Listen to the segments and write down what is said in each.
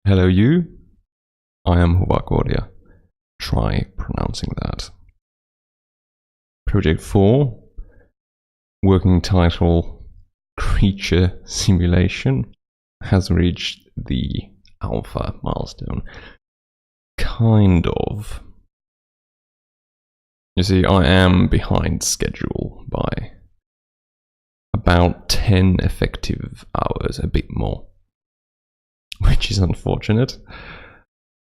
Hello you, I am Hubakordia. Try pronouncing that. Project 4, working title Creature Simulation, has reached the alpha milestone. Kind of. You see, I am behind schedule by about 10 effective hours, a bit more, which is unfortunate.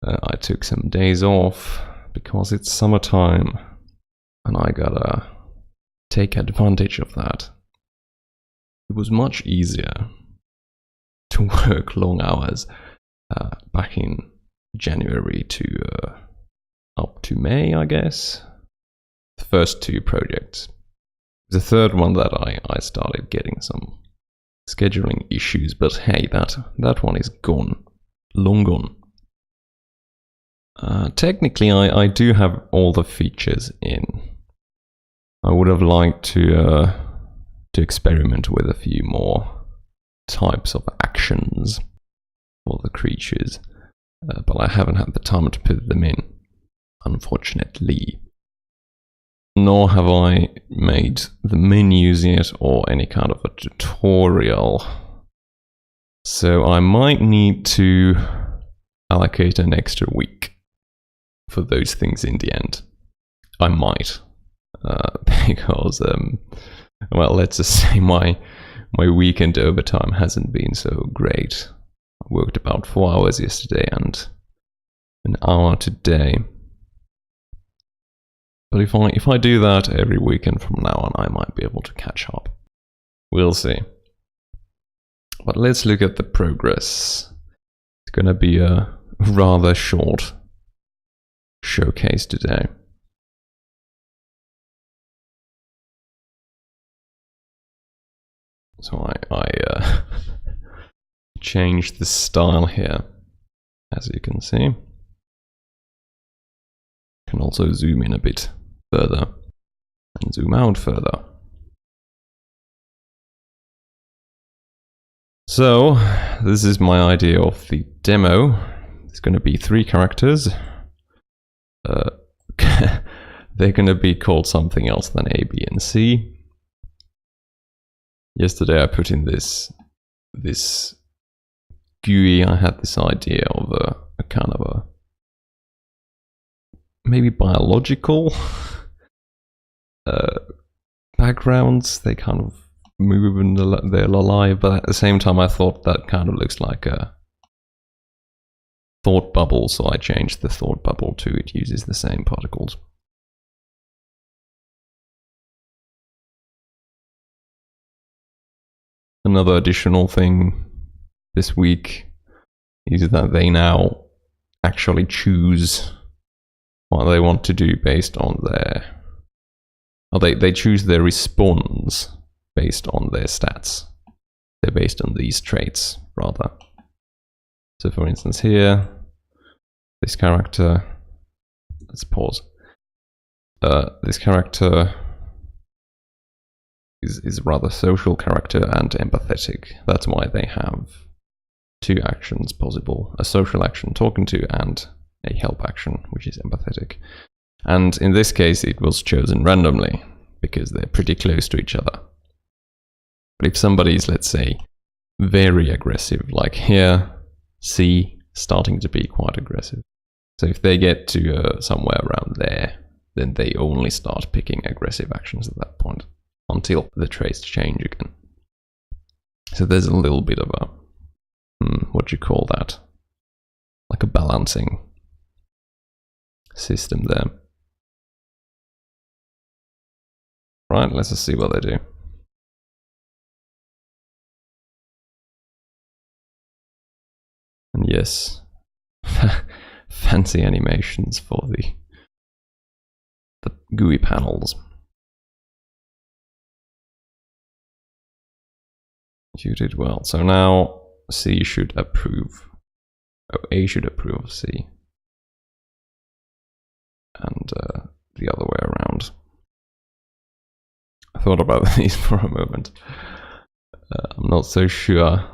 I took some days off because it's summertime and I gotta take advantage of that. It was much easier to work long hours back in January to up to May, I guess. The first two projects. The third one that I started getting some scheduling issues, but hey, that one is gone. Long gone. Technically, I do have all the features in. I would have liked to experiment with a few more types of actions for the creatures, but I haven't had the time to put them in, unfortunately. Nor have I made the menus yet or any kind of a tutorial. So I might need to allocate an extra week for those things in the end. I might. Because, well, let's just say my weekend overtime hasn't been so great. I worked about 4 hours yesterday and an hour today. But if I do that every weekend from now on, I might be able to catch up. We'll see. But let's look at the progress. It's gonna be a rather short showcase today. So I changed the style here, as you can see. Can also zoom in a bit further and zoom out further. So this is my idea of the demo. It's going to be 3 characters. They're going to be called something else than A, B, and C. Yesterday I put in this GUI. I had this idea of a kind of a maybe biological backgrounds. They kind of move and they're alive, but at the same time I thought that kind of looks like a thought bubble, so I changed the thought bubble to it uses the same particles. Another additional thing this week is that they now actually choose what they want to do based on their... they choose their response based on their stats. They're based on these traits, rather. So for instance here, this character... Let's pause. This character is a rather social character and empathetic. That's why they have 2 actions possible. A social action, talking to, and a help action, which is empathetic. And in this case it was chosen randomly, because they're pretty close to each other. But if somebody is, let's say, very aggressive, like here, C, starting to be quite aggressive. So if they get to somewhere around there, then they only start picking aggressive actions at that point, until the traits change again. So there's a little bit of a, what do you call that? Like a balancing system there. Right, let's just see what they do. And yes, fancy animations for the GUI panels. You did well. So now C should approve. Oh, A should approve of C. And the other way around. I thought about these for a moment. I'm not so sure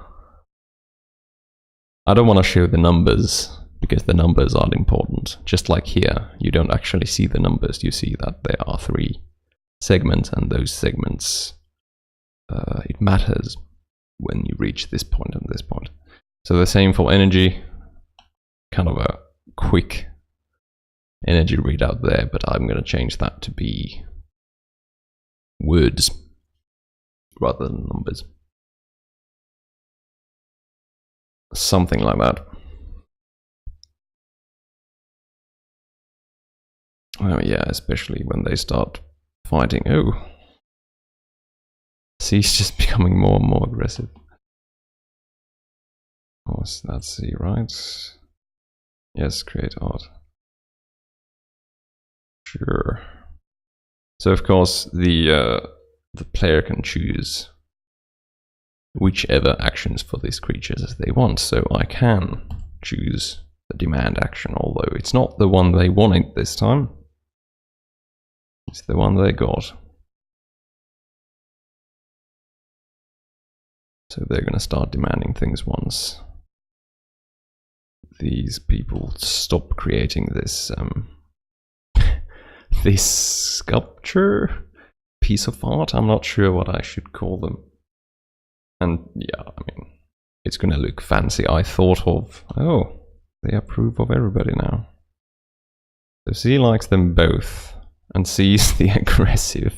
I don't want to show the numbers because the numbers aren't important. Just like here, you don't actually see the numbers. You see that there are 3 segments, and those segments, it matters when you reach this point and this point. So the same for energy, kind of a quick energy readout there, but I'm going to change that to be words rather than numbers. Something like that. Oh yeah, especially when they start fighting. Oh, see, he's just becoming more and more aggressive. Oh, that's C, right? Yes, create art. Sure. So of course the player can choose whichever actions for these creatures as they want. So I can choose the demand action, although it's not the one they wanted this time. It's the one they got. So they're going to start demanding things once these people stop creating this this sculpture piece of art. I'm not sure what I should call them. And yeah, I mean, it's going to look fancy. I thought of, oh, they approve of everybody now. So C likes them both, and C's the aggressive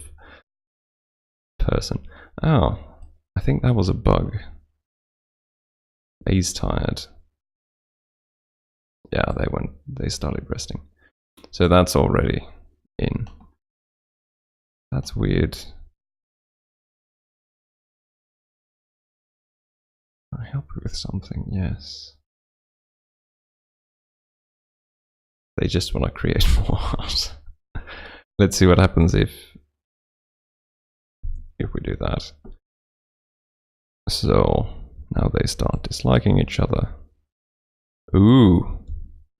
person. Oh, I think that was a bug. A's tired. Yeah, they started resting. So that's already in. That's weird. I help you with something, yes. They just want to create more art. Let's see what happens if we do that. So now they start disliking each other. Ooh,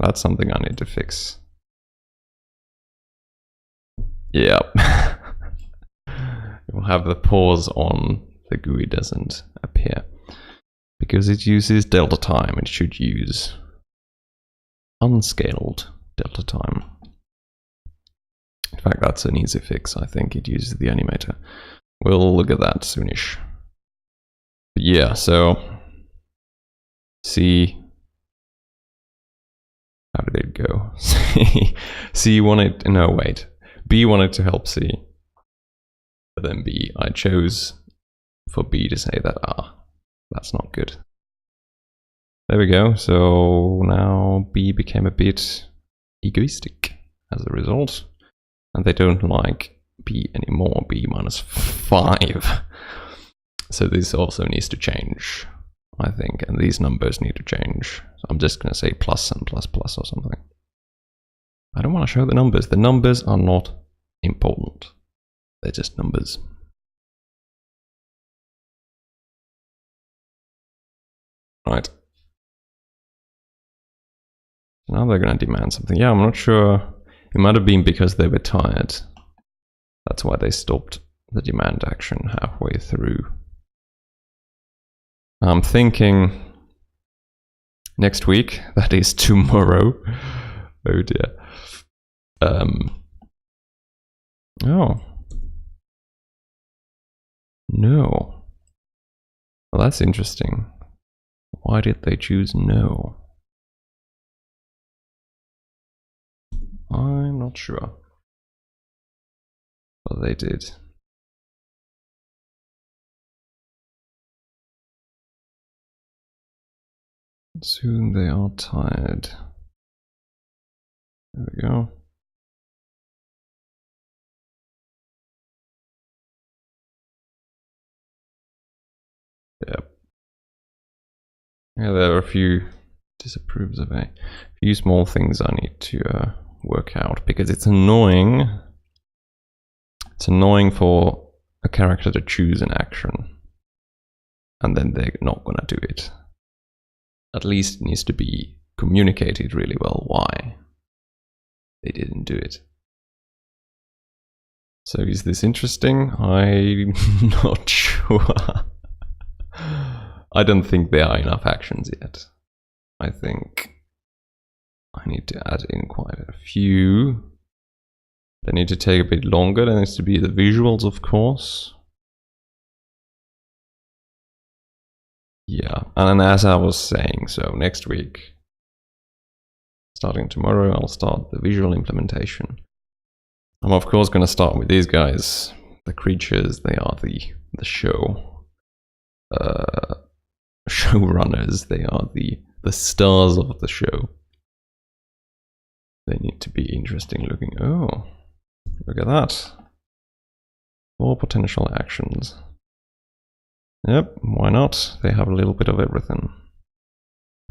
that's something I need to fix. Yep. We'll have the pause on, the GUI doesn't appear. Because it uses delta time, it should use unscaled delta time. In fact, that's an easy fix. I think it uses the animator. We'll look at that soonish. But yeah, so C, how did it go? C wanted, no wait, B wanted to help C. But then B, I chose for B to say that, that's not good. There we go. So now B became a bit egoistic as a result. And they don't like B anymore, B -5. So this also needs to change, I think. And these numbers need to change. So I'm just going to say plus and plus plus or something. I don't want to show the numbers. The numbers are not important. They're just numbers. Right. So now they're going to demand something. Yeah, I'm not sure. It might have been because they were tired. That's why they stopped the demand action halfway through. I'm thinking next week, that is tomorrow. Oh dear. Oh. No. Well, that's interesting. Why did they choose no? I'm not sure. But they did. Soon they are tired. There we go. Yep. Yeah, there are a few disapproves of a few small things I need to work out, because it's annoying. It's annoying for a character to choose an action and then they're not gonna do it. At least it needs to be communicated really well why they didn't do it. So is this interesting? I'm not sure. I don't think there are enough actions yet. I think I need to add in quite a few. They need to take a bit longer. There needs to be the visuals, of course. Yeah, and as I was saying, so next week, starting tomorrow, I'll start the visual implementation. I'm of course going to start with these guys, the creatures. They are the show showrunners. They are the stars of the show. They need to be interesting looking. Oh, look at that. 4 potential actions. Yep, why not? They have a little bit of everything.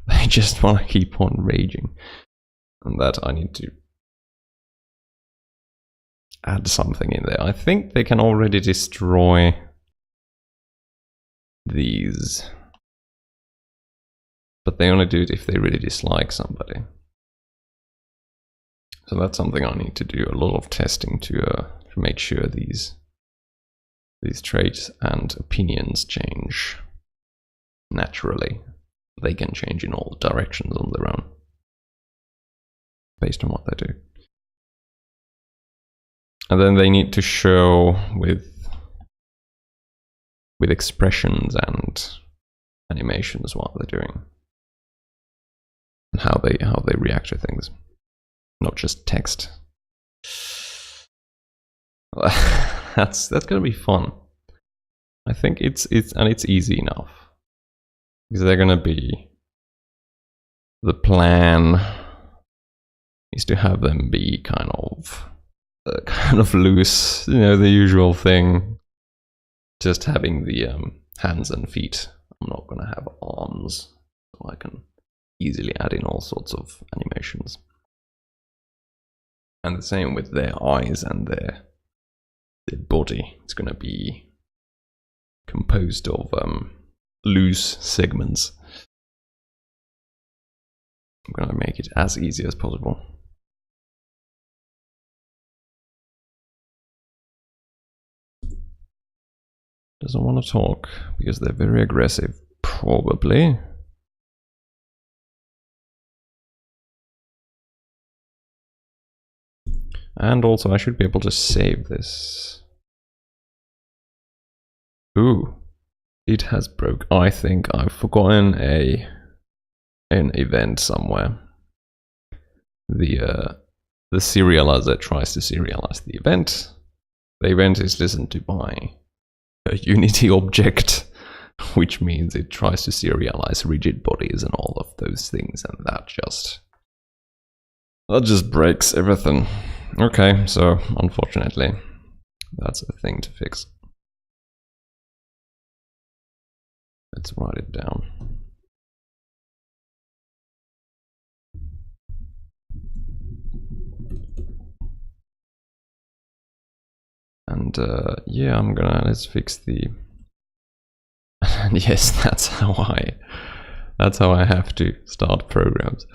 They just want to keep on raging. And that I need to add something in there. I think they can already destroy these. But they only do it if they really dislike somebody. So that's something I need to do a lot of testing to make sure these traits and opinions change naturally. They can change in all directions on their own, based on what they do. And then they need to show with expressions and animations what they're doing, and how they react to things, not just text. That's gonna be fun. I think it's easy enough, because they're gonna be, the plan is to have them be kind of loose, you know, the usual thing, just having the hands and feet. I'm not gonna have arms, so I can easily add in all sorts of animations. And the same with their eyes and their body. It's going to be composed of loose segments. I'm going to make it as easy as possible. Doesn't want to talk because they're very aggressive, probably. And also I should be able to save this. Ooh, it has broke. I think I've forgotten an event somewhere. The serializer tries to serialize the event. The event is listened to by a Unity object, which means it tries to serialize rigid bodies and all of those things, and that just breaks everything. Okay, so unfortunately, that's a thing to fix. Let's write it down. And yeah, let's fix the. And yes, that's how I have to start programs.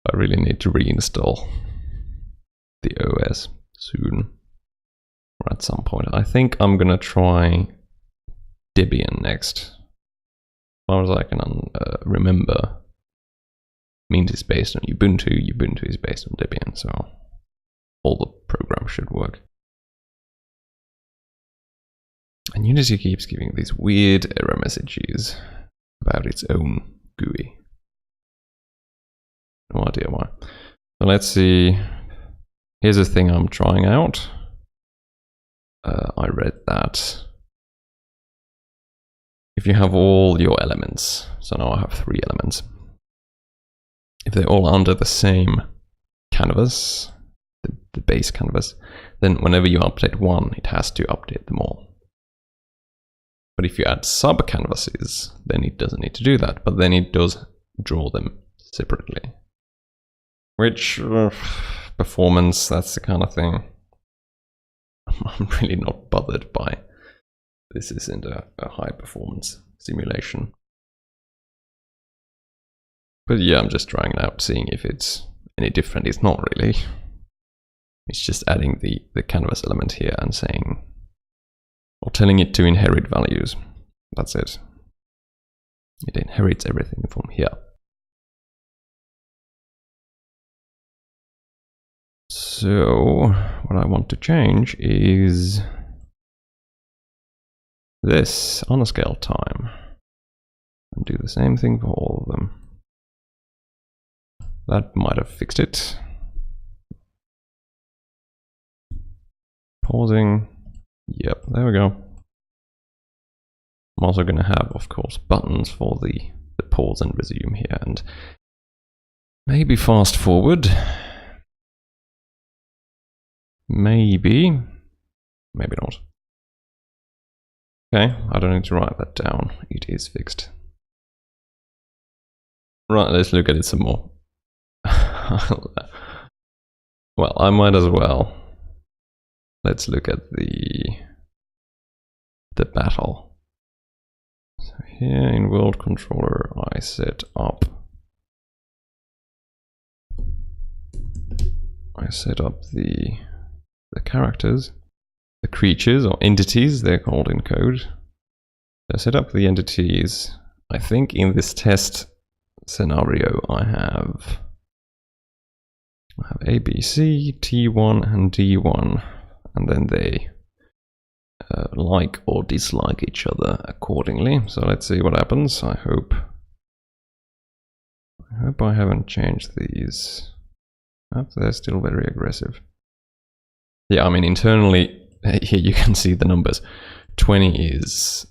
I really need to reinstall the OS soon, or at some point. I think I'm gonna try Debian next. As far as I can remember, Mint is based on Ubuntu, Ubuntu is based on Debian, so all the programs should work. And Unity keeps giving these weird error messages about its own GUI. No idea why. So let's see. Here's a thing I'm trying out. I read that if you have all your elements, so now I have 3 elements, if they're all under the same canvas, the base canvas, then whenever you update one, it has to update them all. But if you add sub canvases, then it doesn't need to do that, but then it does draw them separately. Which, performance, that's the kind of thing I'm really not bothered by. This isn't a high performance simulation. But yeah, I'm just trying it out, seeing if it's any different. It's not really. It's just adding the canvas element here and saying, or telling it to inherit values. That's it. It inherits everything from here. So what I want to change is this on a scale time and do the same thing for all of them. That might have fixed it. Pausing. Yep, there we go. I'm also going to have, of course, buttons for the pause and resume here, and maybe fast forward. Maybe not. Okay, I don't need to write that down. It is fixed. Right, let's look at it some more. Well, I might as well. Let's look at the battle. So here in World Controller, I set up the characters, the creatures or entities they're called in code. So I set up the entities. I think in this test scenario I have A, B, C, T1 and D1, and then they like or dislike each other accordingly. So let's see what happens. I hope I haven't changed these. They're still very aggressive. Yeah, I mean internally here you can see the numbers. 20 is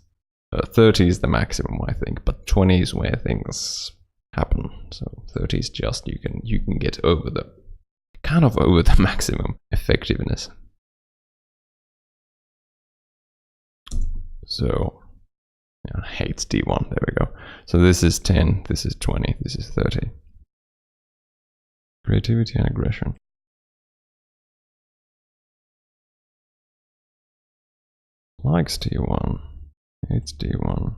30 is the maximum, I think, but 20 is where things happen. So 30 is just you can get over the maximum effectiveness. So yeah, hates D1. There we go. So this is 10, this is 20, this is 30. Creativity and aggression. Likes D1, hates D1.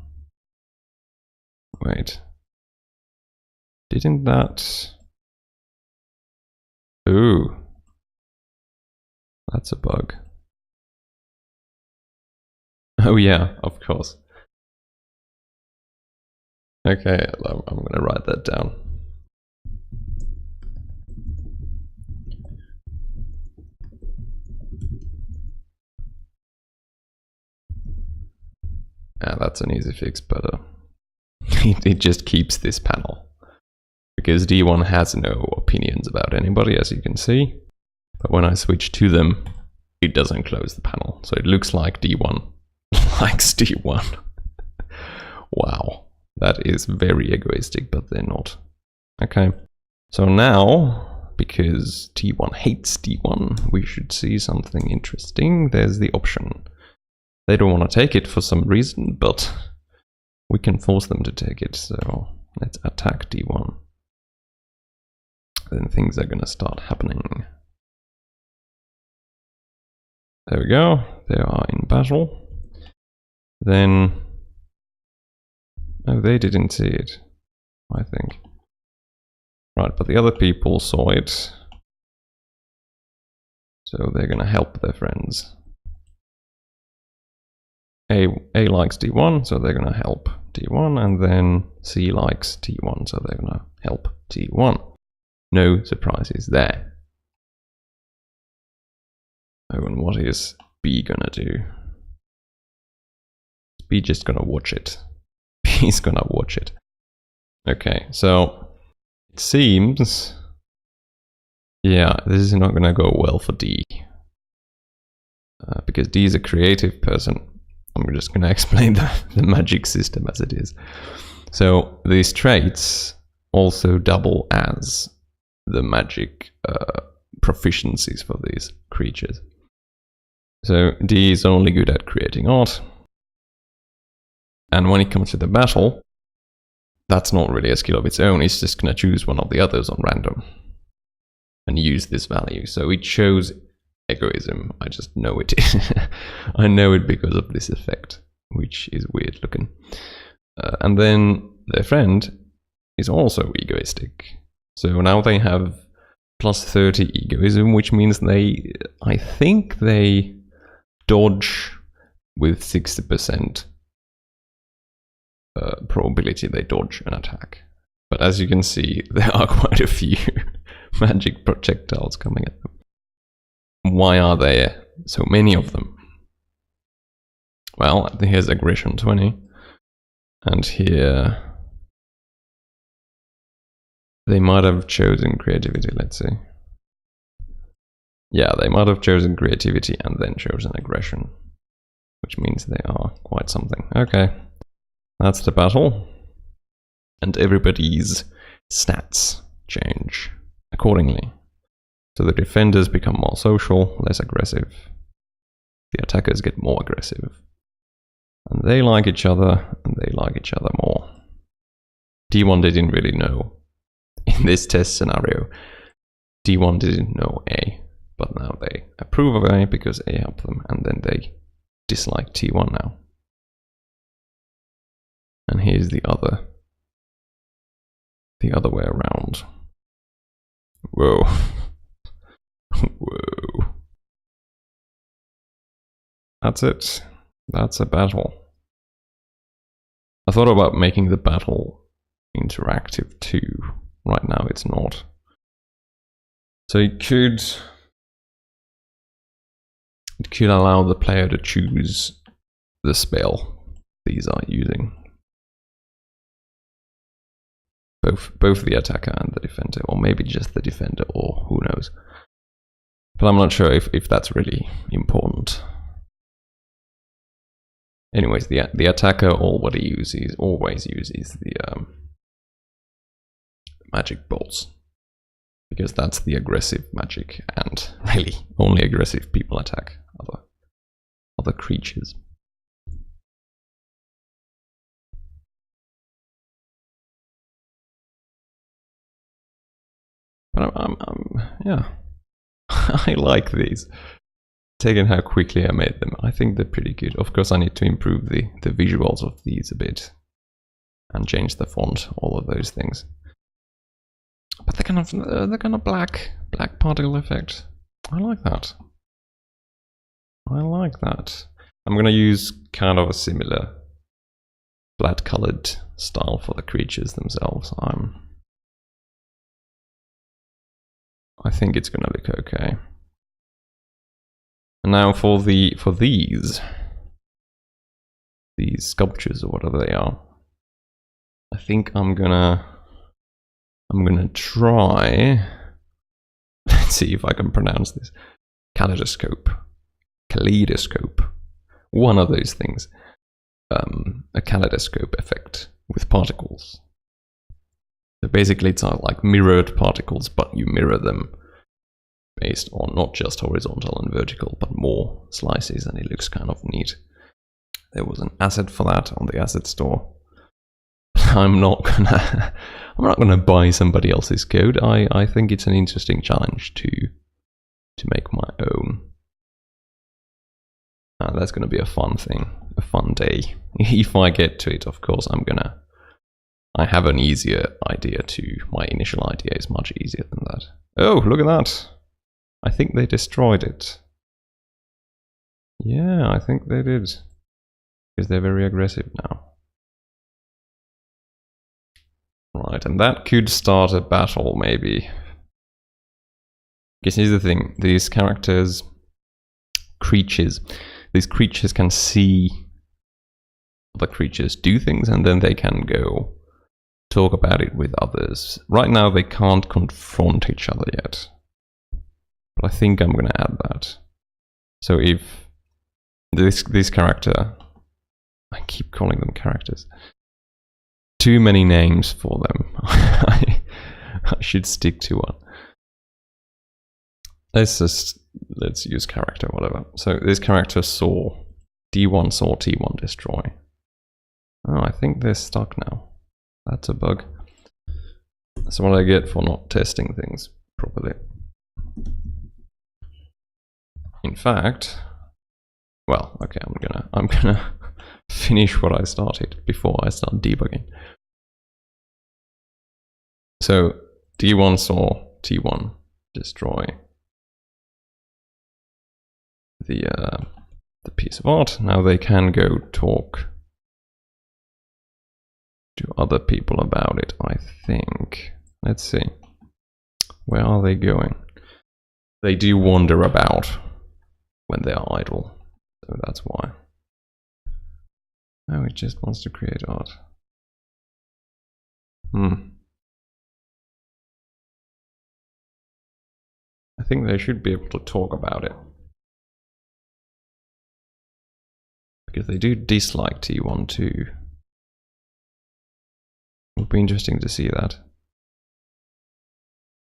Wait. Didn't that... Ooh. That's a bug. Oh yeah, of course. Okay, I'm gonna write that down. Yeah, that's an easy fix, but it just keeps this panel. Because D1 has no opinions about anybody, as you can see. But when I switch to them, it doesn't close the panel. So it looks like D1 likes D1. Wow, that is very egoistic, but they're not. Okay, so now, because T1 hates D1, we should see something interesting. There's the option. They don't want to take it for some reason, but we can force them to take it. So let's attack D1. Then things are going to start happening. There we go. They are in battle. Then... Oh, they didn't see it, I think. Right, but the other people saw it. So they're going to help their friends. A likes D1, so they're going to help D1, and then C likes T1, so they're going to help T1. No surprises there. Oh, and what is B going to do? Is B just going to watch it? B's going to watch it. Okay, so it seems... Yeah, this is not going to go well for D. Because D is a creative person. I'm just going to explain the magic system as it is. So these traits also double as the magic proficiencies for these creatures. So D is only good at creating art. And when it comes to the battle, that's not really a skill of its own. It's just going to choose one of the others on random and use this value. So it shows egoism. I just know it. I know it because of this effect, which is weird looking. And then their friend is also egoistic. So now they have plus 30 egoism, which means I think they dodge with 60% probability they dodge an attack. But as you can see, there are quite a few magic projectiles coming at them. Why are there so many of them? Well, here's aggression 20, and here they might have chosen creativity, let's see. Yeah, they might have chosen creativity and then chosen aggression, which means they are quite something. Okay, that's the battle. And everybody's stats change accordingly. So the defenders become more social, less aggressive. The attackers get more aggressive. And they like each other, and they like each other more. D1 didn't really know. In this test scenario, D1 didn't know A, but now they approve of A because A helped them, and then they dislike T1 now. And here's the other way around. Whoa. Whoa. That's it. That's a battle. I thought about making the battle interactive too. Right now it's not. So it could allow the player to choose the spell these are using. Both the attacker and the defender, or maybe just the defender, or who knows. But I'm not sure if that's really important. Anyways, the attacker always uses the magic bolts, because that's the aggressive magic, and really only aggressive people attack other creatures. But yeah, I like these. Taking how quickly I made them, I think they're pretty good. Of course, I need to improve the visuals of these a bit and change the font, all of those things. But the kind of black particle effect, I like that. I like that. I'm gonna use kind of a similar flat colored style for the creatures themselves. I think it's gonna look okay. And now for these sculptures or whatever they are, I think I'm gonna try. Let's see if I can pronounce this. Kaleidoscope. One of those things. A kaleidoscope effect with particles. So basically, it's like mirrored particles, but you mirror them based on not just horizontal and vertical, but more slices, and it looks kind of neat. There was an asset for that on the asset store. I'm not gonna buy somebody else's code. I think it's an interesting challenge to make my own. That's gonna be a fun thing, a fun day. If I get to it, of course, I have an easier idea too. My initial idea is much easier than that. Oh, look at that. I think they destroyed it. Yeah, I think they did. Because they're very aggressive now. Right, and that could start a battle, maybe. Because here's the thing, these creatures can see other creatures do things, and then they can go talk about it with others. Right now they can't confront each other yet. But I think I'm gonna add that. So if this character, I keep calling them characters, too many names for them. I should stick to one. Let's use character, whatever. So this character saw T1 destroy. Oh, I think they're stuck now. That's a bug. That's what I get for not testing things properly. In fact, well, okay, I'm gonna finish what I started before I start debugging. So D1 saw T1 destroy the piece of art. Now they can go talk to other people about it, I think. Let's see. Where are they going? they do wander about when they are idle, so that's why. Oh, it just wants to create art. I think they should be able to talk about it. Because they do dislike T1 too. It would be interesting to see that.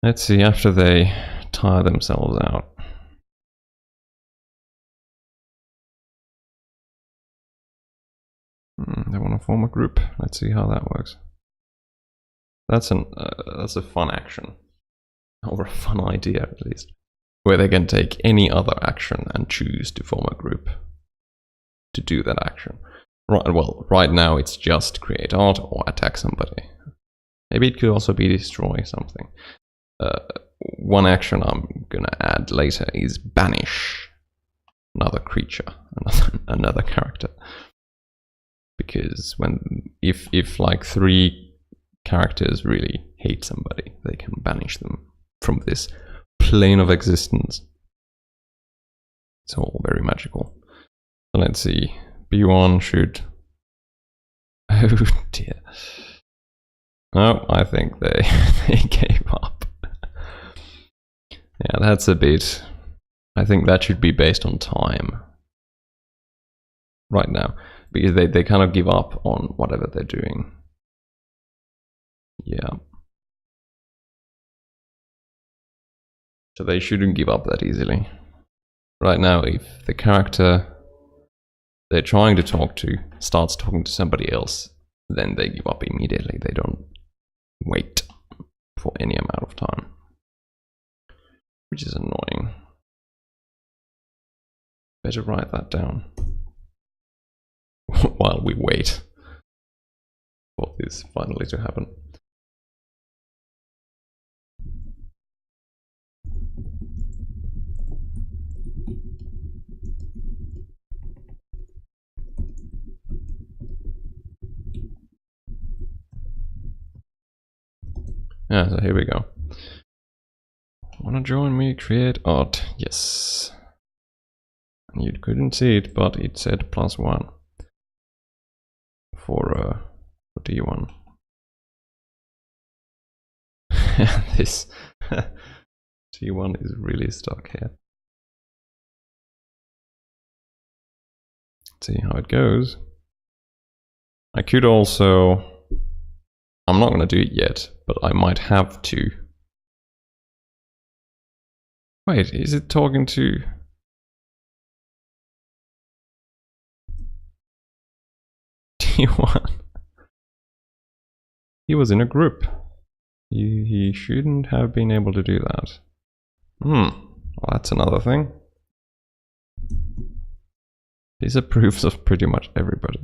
Let's see, after they tire themselves out. They want to form a group. Let's see how that works. That's a fun action, or a fun idea at least, where they can take any other action and choose to form a group to do that action. Right. Well, right now it's just create art or attack somebody. Maybe it could also be destroy something. One action I'm gonna add later is banish another creature, another character. Because if like 3 characters really hate somebody, they can banish them from this plane of existence. It's all very magical. So let's see. B1 should... Oh dear. No, I think they gave up. Yeah, that's a bit... I think that should be based on time. Right now. Because they kind of give up on whatever they're doing. Yeah. So they shouldn't give up that easily. Right now, if the character they're trying to talk to starts talking to somebody else, then they give up immediately. They don't wait for any amount of time. Which is annoying. Better write that down. While we wait for this finally to happen. Yeah, so here we go. Wanna join me, create art? Yes. And you couldn't see it, but it said +1 for D1. This T1 is really stuck here. Let's see how it goes. I could also... I'm not going to do it yet, but I might have to. Wait, is it talking to... T1? He was in a group. He shouldn't have been able to do that. Well, that's another thing. Disapproves of pretty much everybody.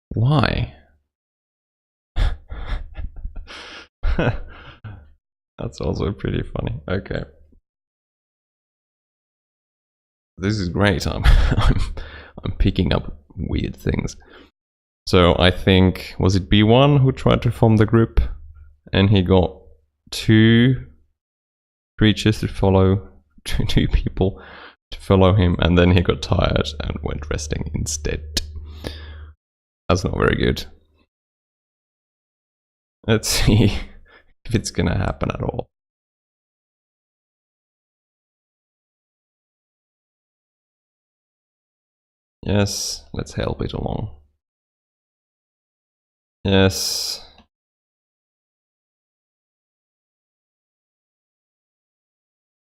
Why? That's also pretty funny. Okay. This is great. I'm picking up weird things. So I think, was it B1 who tried to form the group? And he got 2 creatures to follow, 2 people to follow him, and then he got tired and went resting instead. That's not very good. Let's see if it's gonna happen at all. Yes, let's help it along. Yes.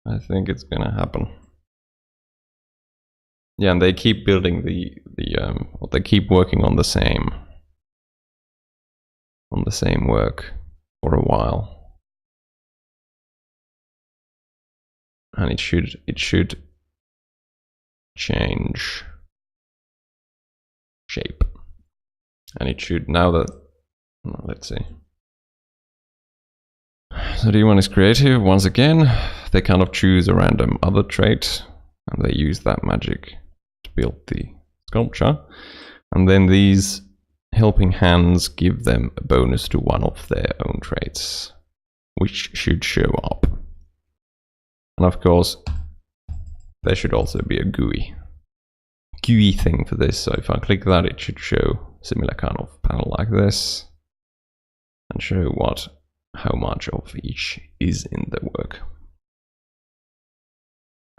I think it's gonna happen. Yeah, and they keep building they keep working on the same work for a while. And it should change shape. And it should, now that, let's see. So D1 is creative. Once again, they kind of choose a random other trait and they use that magic to build the sculpture. And then these helping hands give them a bonus to one of their own traits, which should show up. And of course, there should also be a GUI thing for this. So if I click that, it should show similar kind of panel like this and show how much of each is in the work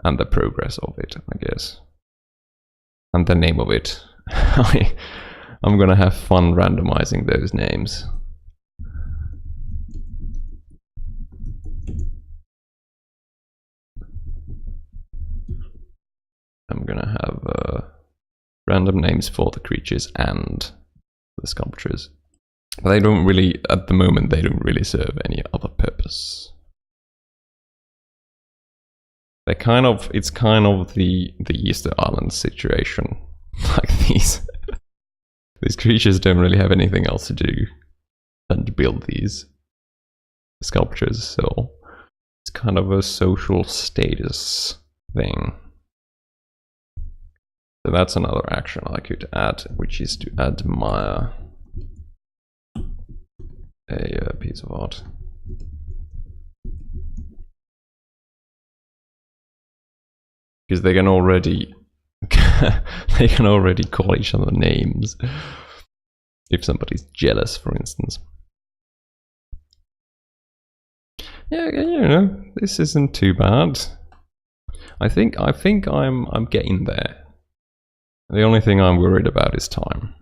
and the progress of it, I guess, and the name of it. I'm gonna have fun randomizing those names. I'm gonna have random names for the creatures and the sculptures. But they don't really, at the moment, they don't really serve any other purpose. It's kind of the Easter Island situation. Like these creatures don't really have anything else to do than to build these sculptures, so it's kind of a social status thing. So that's another action I could add, which is to admire a piece of art. Because they can already call each other names if somebody's jealous, for instance. Yeah, you know, this isn't too bad. I think I'm getting there. The only thing I'm worried about is time,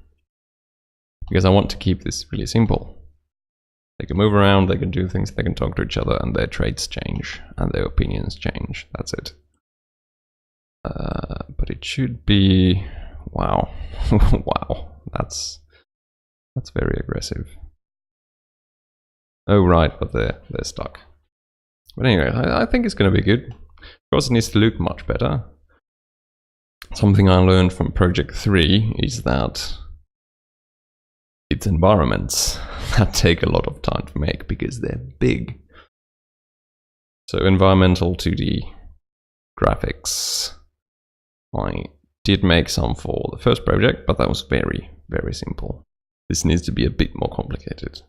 because I want to keep this really simple. They can move around, they can do things, they can talk to each other, and their traits change and their opinions change. That's it. But it should be, wow. Wow, that's very aggressive. Oh right, but they're stuck. But anyway, I think it's going to be good. Of course, it needs to look much better. Something I learned from Project 3 is that it's environments that take a lot of time to make because they're big. So environmental 2D graphics. I did make some for the first project, but that was very, very simple. This needs to be a bit more complicated.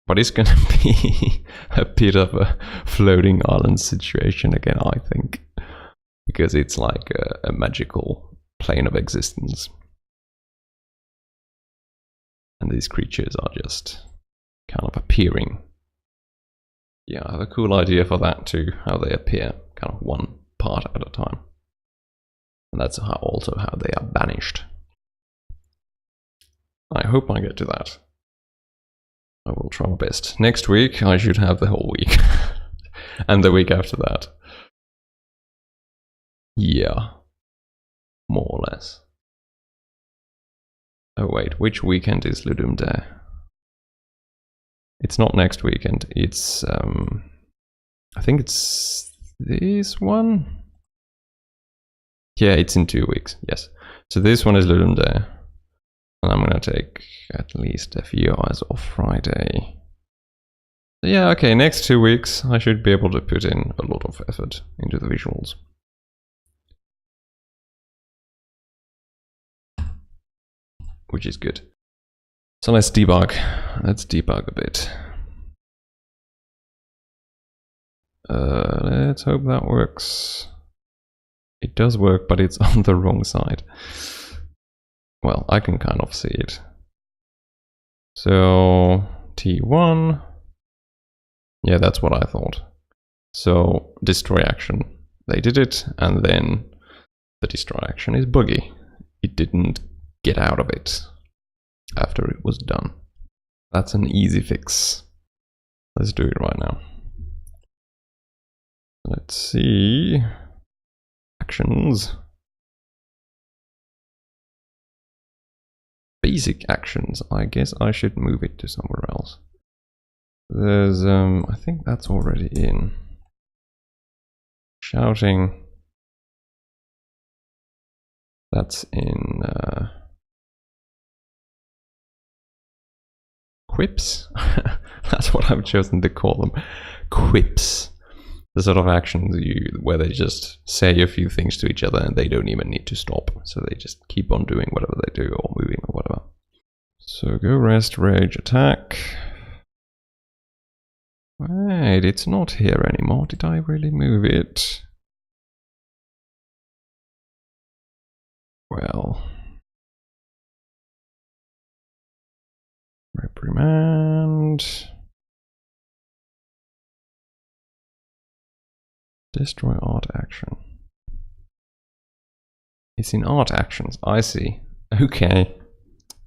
But it's going to be a bit of a floating island situation again, I think. Because it's like a magical plane of existence. And these creatures are just kind of appearing. Yeah, I have a cool idea for that too, how they appear, kind of one part at a time. And that's also how they are banished. I hope I get to that. I will try my best. Next week I should have the whole week. And the week after that. Yeah. More or less. Oh wait, which weekend is Ludum Dare? It's not next weekend, it's I think it's this one? Yeah, it's in 2 weeks, yes. So this one is Ludum Dare. And I'm gonna take at least a few hours off Friday. So yeah, okay, next 2 weeks I should be able to put in a lot of effort into the visuals. Which is good. So let's debug. Let's debug a bit. Let's hope that works. It does work, but it's on the wrong side. Well, I can kind of see it. So T1. Yeah, that's what I thought. So destroy action. They did it, and then the destroy action is buggy. It didn't get out of it after it was done. That's an easy fix. Let's do it right now. Let's see. Actions. Basic actions. I guess I should move it to somewhere else. There's I think that's already in. Shouting. That's in quips. That's what I've chosen to call them. Quips. The sort of actions where they just say a few things to each other and they don't even need to stop. So they just keep on doing whatever they do or moving or whatever. So go rest, rage, attack. Wait, it's not here anymore. Did I really move it? Well, reprimand. Destroy art action. It's in art actions. I see. Okay.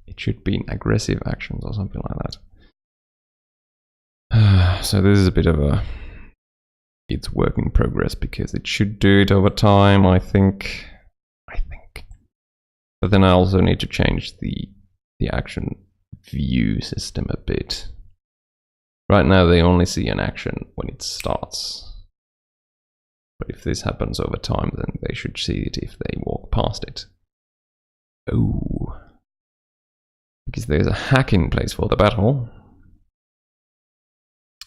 It should be in aggressive actions or something like that. So this is a bit of a... It's work in progress because it should do it over time, I think. But then I also need to change the action view system a bit. Right now they only see an action when it starts. But if this happens over time, then they should see it if they walk past it. Oh. Because there's a hack in place for the battle.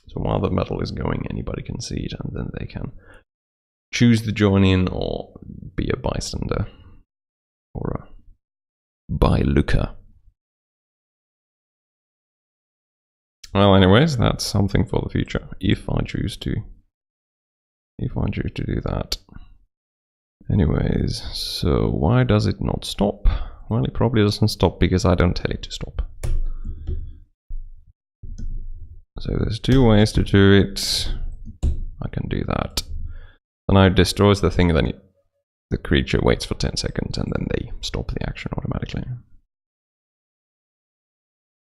So while the battle is going, anybody can see it, and then they can choose to join in or be a bystander. Or a bylooker. Well, anyways, that's something for the future, if I choose to. If I choose to do that. Anyways, so why does it not stop? Well, it probably doesn't stop because I don't tell it to stop. So there's two ways to do it. I can do that. And now it destroys the thing, then the creature waits for 10 seconds and then they stop the action automatically.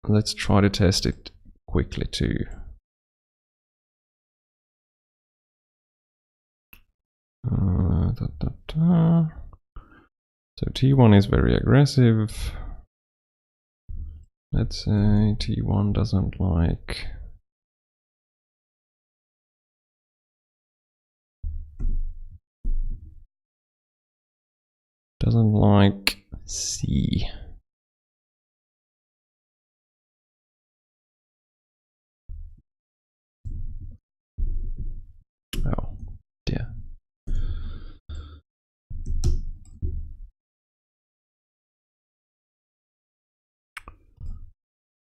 Let's try to test it quickly too. So T1 is very aggressive. Let's say T1 doesn't like C. Oh dear.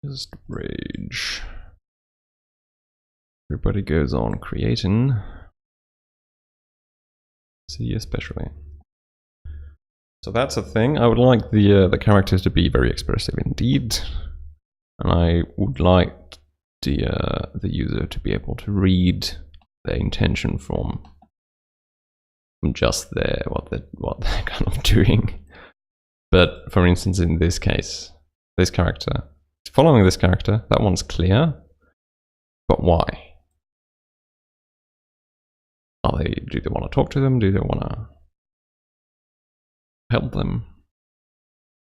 Just rage. Everybody goes on creating. C especially. So that's a thing. I would like the characters to be very expressive indeed, and I would like the user to be able to read their intention from just what they're kind of doing. But for instance, in this case, this character, following this character, that one's clear. But why? Do they want to talk to them? Do they want to help them?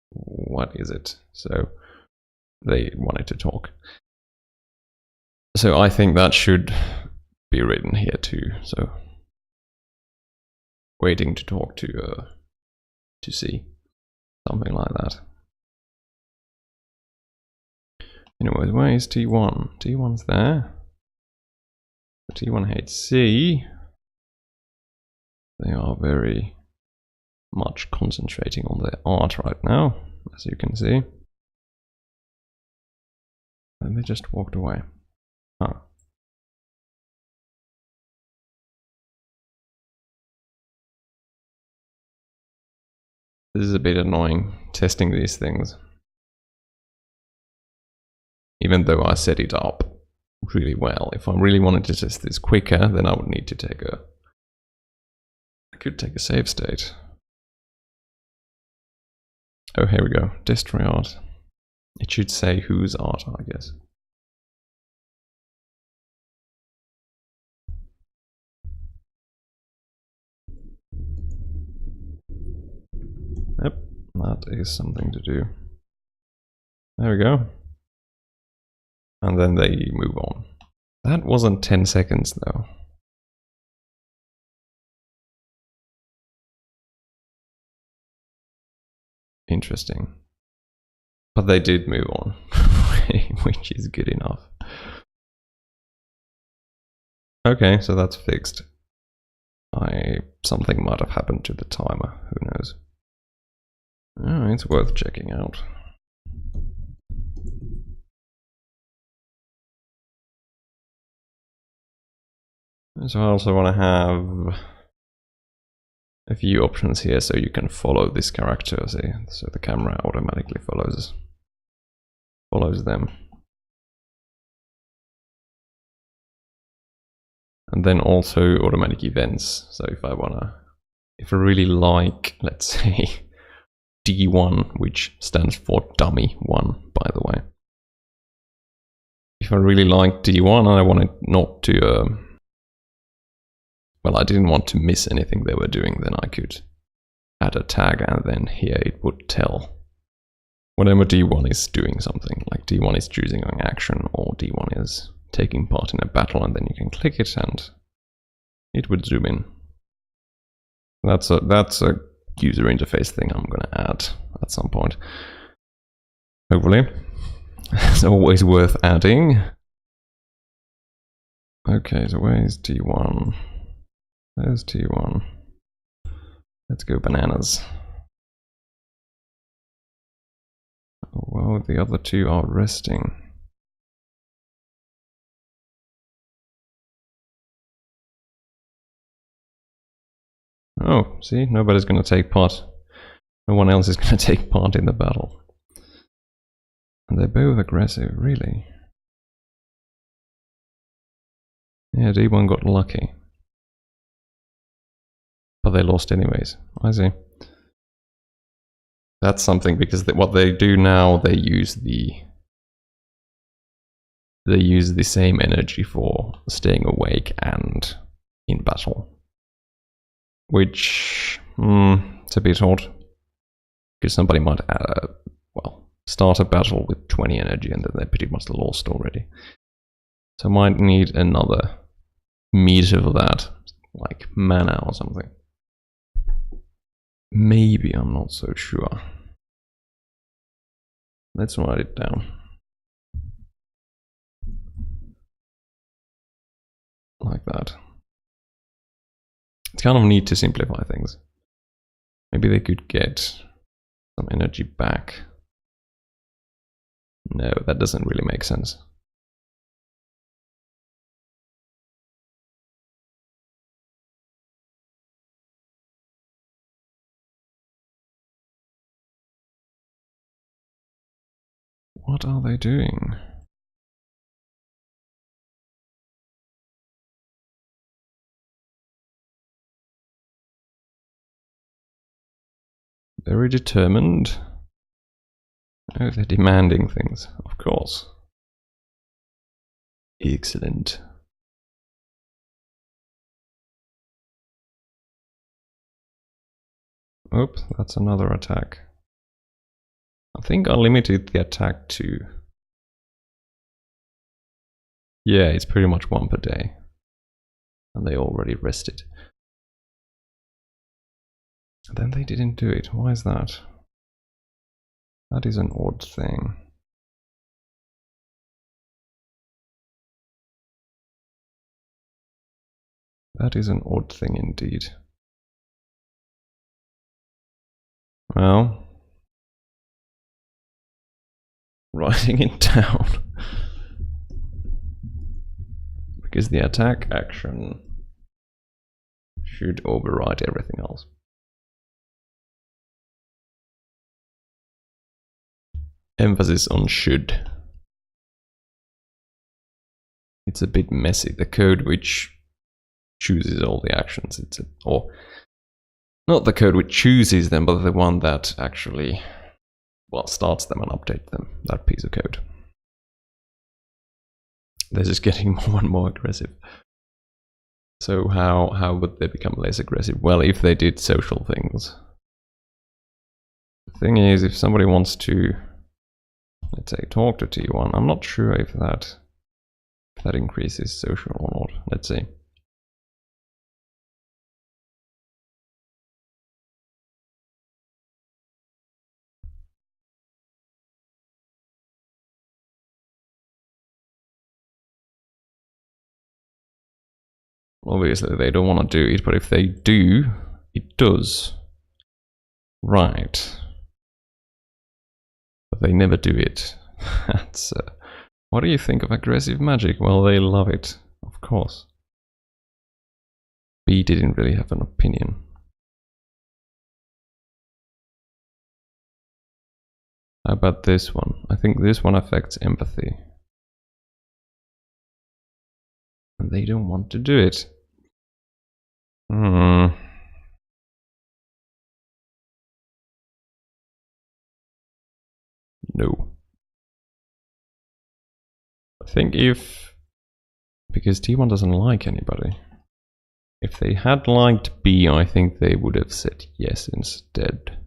What is it? So they wanted to talk. So I think that should be written here too. So waiting to talk to see something like that. Anyways, where is T1? T1's there. T1 hates C. They are very much concentrating on their art right now, as you can see. And they just walked away. Huh. This is a bit annoying, testing these things. Even though I set it up really well. If I really wanted to test this quicker, then I would need to take a... I could take a save state. Oh, here we go. Destroy art. It should say whose art, I guess. Yep, that is something to do. There we go. And then they move on. That wasn't 10 seconds though. Interesting. But they did move on, which is good enough. Okay, so that's fixed. Something might have happened to the timer, who knows. Oh, it's worth checking out. So I also want to have a few options here so you can follow this character, see, so the camera automatically follows them. And then also automatic events. So if I really like, let's say, D1, which stands for dummy 1, by the way. If I really like D1 and I wanted not to, well, I didn't want to miss anything they were doing, then I could add a tag and then here it would tell whenever D1 is doing something, like D1 is choosing an action or D1 is taking part in a battle, and then you can click it and it would zoom in. That's a user interface thing I'm gonna add at some point. Hopefully. It's always worth adding. Okay, so where is T1? There's T1. Let's go bananas. Oh, well, the other two are resting. Oh, see, nobody's going to take part. No one else is going to take part in the battle. And they're both aggressive, really. Yeah, D1 got lucky. But they lost anyways. I see. That's something, because what they do now, they use the same energy for staying awake and in battle. Which, it's a bit odd. Because somebody might start a battle with 20 energy and then they're pretty much lost already. So I might need another meter for that, like mana or something. Maybe, I'm not so sure. Let's write it down. Like that. It's kind of neat to simplify things. Maybe they could get some energy back. No, that doesn't really make sense. What are they doing? Very determined. Oh, they're demanding things, of course. Excellent. Oops, that's another attack. I think I limited the attack to... Yeah, it's pretty much 1 per day. And they already rested. And then they didn't do it. Why is that? That is an odd thing. That is an odd thing indeed. Well, writing it down. Because the attack action should override everything else. Emphasis on should. It's a bit messy. The code which chooses all the actions, or not the code which chooses them, but the one that actually, well, starts them and updates them. That piece of code. They're just getting more and more aggressive. So how would they become less aggressive? Well, if they did social things. The thing is, if somebody wants to, let's say, talk to T1, I'm not sure if that increases social or not. Let's see. Obviously, they don't want to do it, but if they do, it does. Right. But they never do it. That's. What do you think of aggressive magic? Well, they love it, of course. B didn't really have an opinion. How about this one? I think this one affects empathy. And they don't want to do it. No. I think because T1 doesn't like anybody. If they had liked B, I think they would have said yes instead.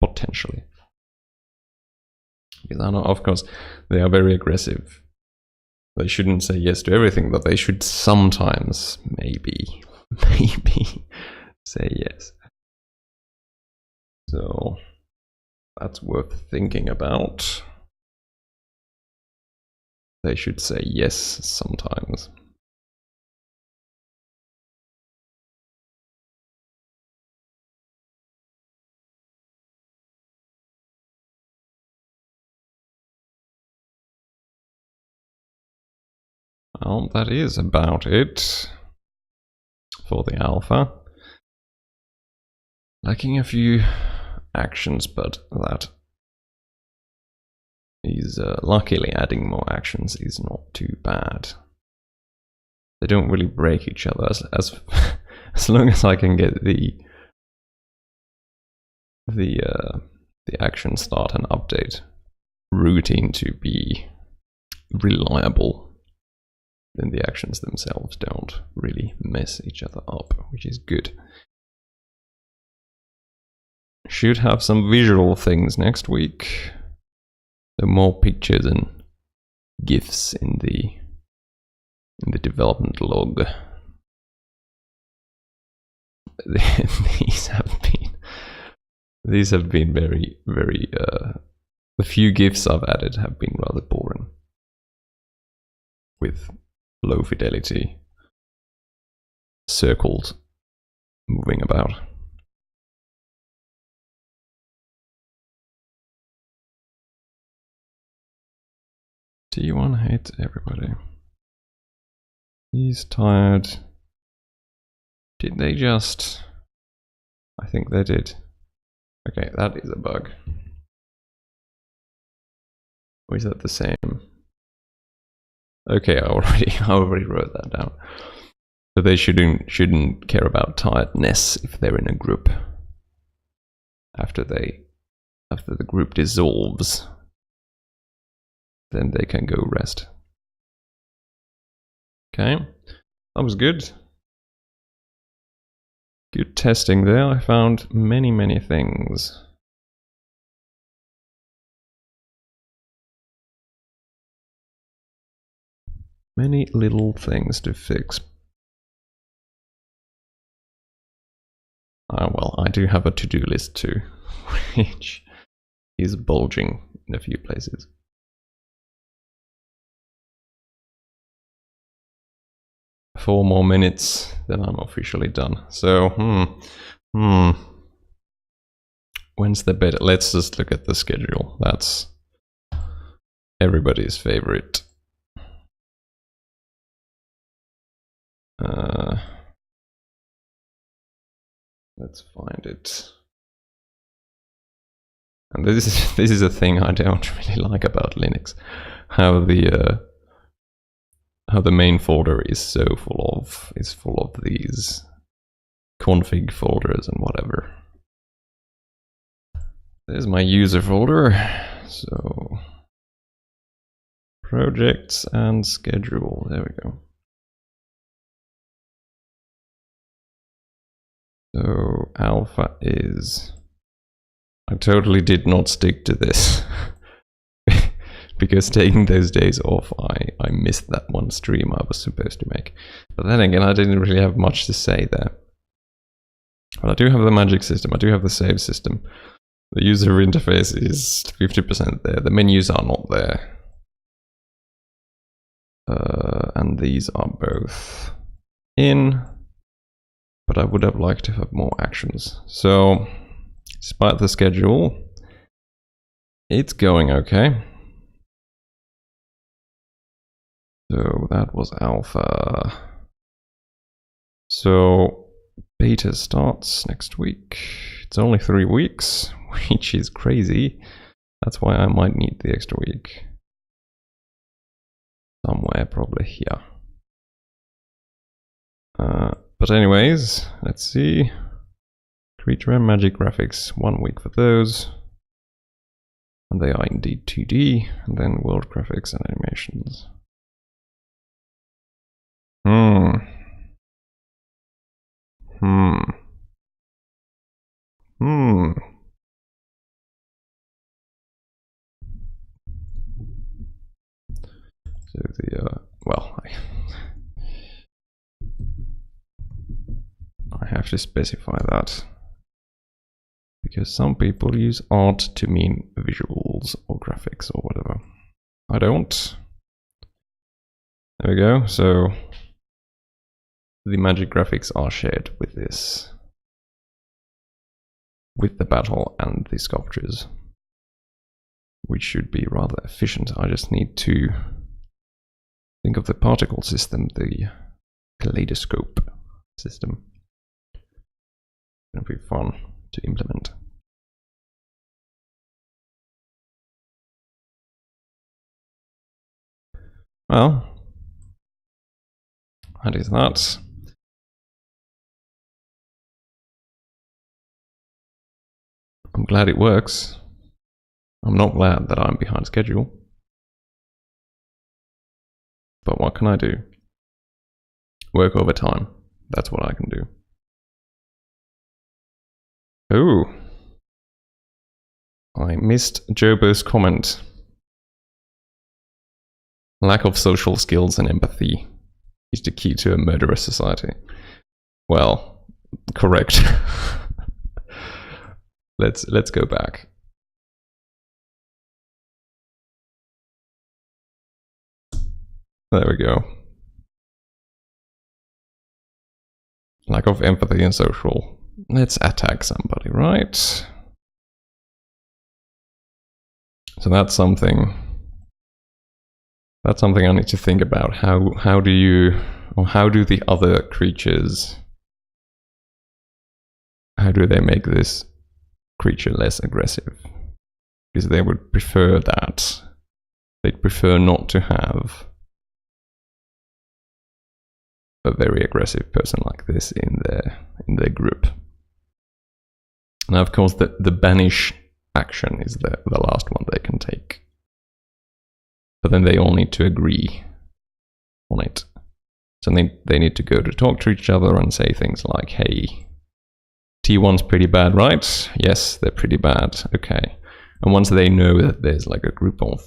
Potentially. Because I know, of course, they are very aggressive. They shouldn't say yes to everything, but they should sometimes, maybe say yes. So that's worth thinking about. They should say yes sometimes. Well, that is about it for the alpha. Lacking a few actions, but that is luckily adding more actions is not too bad. They don't really break each other as long as I can get the action start and update routine to be reliable. Then the actions themselves don't really mess each other up, which is good. Should have some visual things next week. So more pictures and GIFs in the development log. These have been very the few GIFs I've added have been rather boring. With low fidelity circles moving about. T1 hates everybody. He's tired. Did they just... I think they did. Okay, that is a bug. Or is that the same? Okay, I already wrote that down. So they shouldn't care about tiredness if they're in a group. After the group dissolves, then they can go rest. Okay, that was good. Good testing there. I found many things. Many little things to fix. Well, I do have a to-do list too, which is bulging in a few places. Four more minutes, then I'm officially done. So, when's the beta? Let's just look at the schedule. That's everybody's favorite. Let's find it. And this is a thing I don't really like about Linux. How the main folder is so full of these config folders and whatever. There's my user folder. So projects and schedule. There we go. So alpha is... I totally did not stick to this. Because taking those days off, I missed that one stream I was supposed to make. But then again, I didn't really have much to say there. But I do have the magic system, I do have the save system. The user interface is 50% there, the menus are not there. And these are both in. But I would have liked to have more actions. So, despite the schedule, it's going okay. So that was alpha. So beta starts next week. It's only 3 weeks, which is crazy. That's why I might need the extra week. Somewhere probably here. But anyways, let's see. Creature and magic graphics, 1 week for those. And they are indeed 2D. And then world graphics and animations. So the, well, I have to specify that. Because some people use art to mean visuals or graphics or whatever. I don't. There we go. So the magic graphics are shared with this. With the battle and the sculptures. Which should be rather efficient. I just need to think of the particle system, the kaleidoscope system. It'll be fun to implement. Well, that is that. I'm glad it works. I'm not glad that I'm behind schedule. But what can I do? Work overtime. That's what I can do. Oh, I missed Jobo's comment. Lack of social skills and empathy is the key to a murderous society. Well, correct. Let's go back. There we go. Lack of empathy and social. Let's attack somebody, right? So that's something I need to think about. How do you, or how do the other creatures, how do they make this creature less aggressive? Because they would prefer that. They'd prefer not to have a very aggressive person like this in their group. Now, of course, the banish action is the last one they can take. But then they all need to agree on it. So they need to go to talk to each other and say things like, hey, T1's pretty bad, right? Yes, they're pretty bad. Okay. And once they know that there's like a group of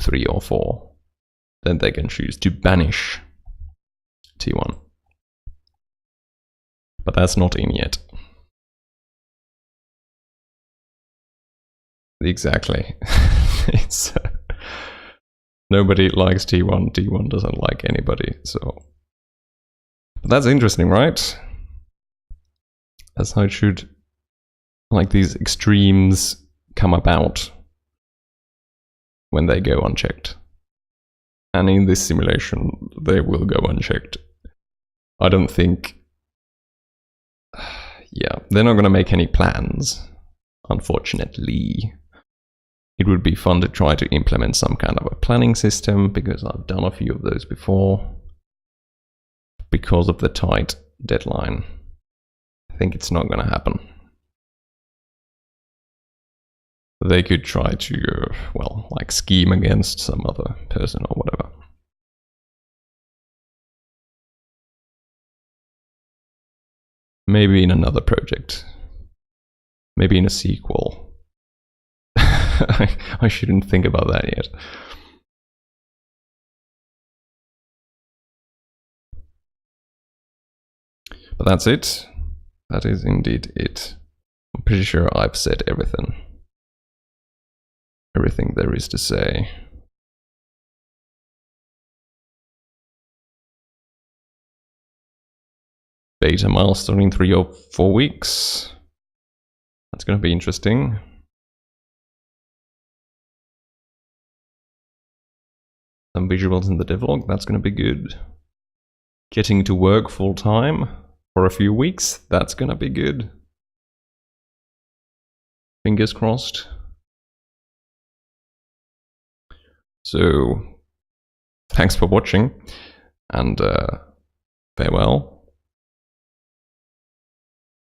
3 or 4, then they can choose to banish T1. But that's not in yet. Exactly. It's nobody likes T1. T1 doesn't like anybody. So, but that's interesting, right? That's how it should. Like these extremes come about when they go unchecked, and in this simulation, they will go unchecked. I don't think. Yeah, they're not going to make any plans, unfortunately. It would be fun to try to implement some kind of a planning system, because I've done a few of those before. Because of the tight deadline, I think it's not going to happen. They could try to, well, like scheme against some other person or whatever. Maybe in another project. Maybe in a sequel. I shouldn't think about that yet. But that's it. That is indeed it. I'm pretty sure I've said everything. Everything there is to say. Beta milestone in 3 or 4 weeks. That's going to be interesting. Some visuals in the devlog, that's going to be good. Getting to work full time for a few weeks, that's going to be good. Fingers crossed. So, thanks for watching, and farewell.